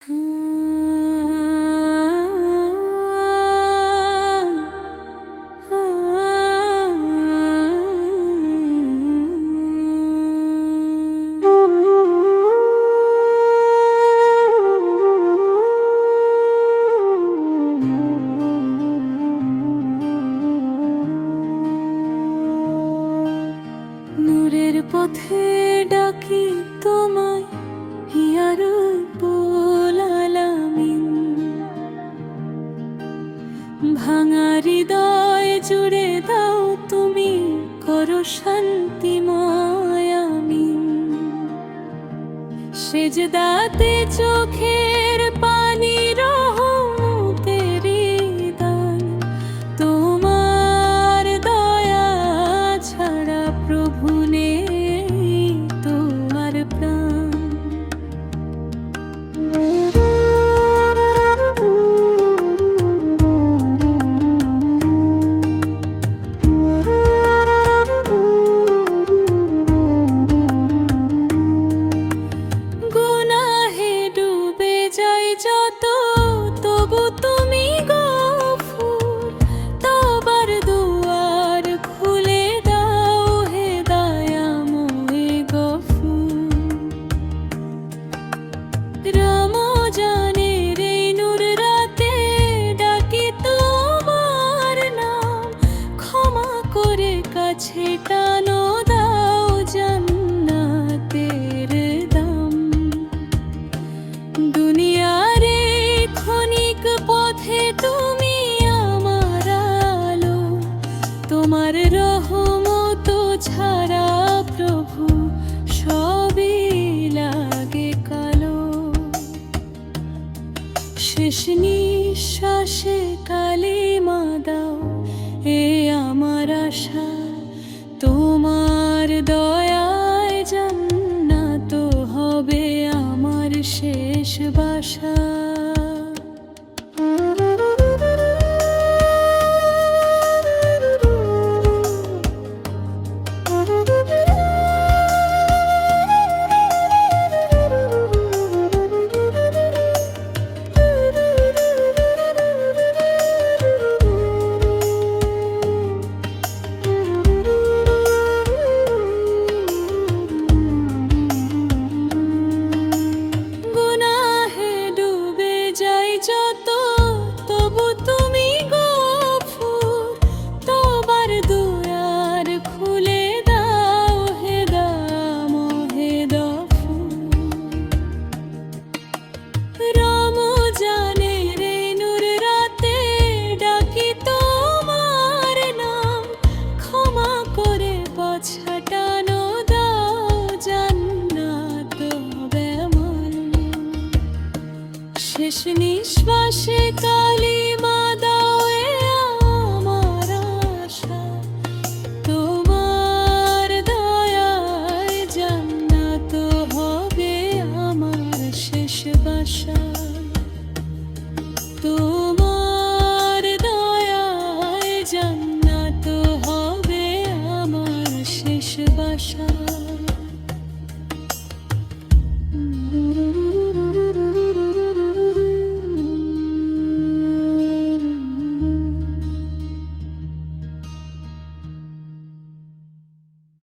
নূরের পথে ডাকি তোমায়, ইয়া রব্বুল আলামিন। ভাঙা হৃদয় জুড়ে দাও তুমি, করো শান্তিময় আমিন। সেজদাতে চোখের পানি রহমতেরি দান, তোমার দয়া ছাড়া প্রভু নেই তোমার প্রাণ। গুনাহে ডুবে যাই যত, তবু তুমি গফুর। তওবার দুয়ার খুলে দাও হে দয়াময় গফুর। রমজানের এই নূর রাতে ডাকি তোমার নাম, ক্ষমা করে কাছে টানো দাও জান্নাতের দাম। দুনিয়ার এই ক্ষণিক পথে তুমি আমার আলো, তোমার রহমত ছাড়া প্রভু সবই লাগে কালো। শেষ নিঃশ্বাসে কালিমা দাও, এ আমার আশা। তোমার দয়ায় জান্নাত হবে আমার শেষ বাসা। গুনাহে ডুবে যাই যত, তবু তুমি গফুর। তওবার দুয়ার খুলে দাও হে দয়াময় গফুর। রমজানের এই নূর রাতে ডাকি তোমার নাম, ক্ষমা করে পথ টানো দাও জান্নাত হবে আমার। শেষ নিঃশ্বাসে কালিমা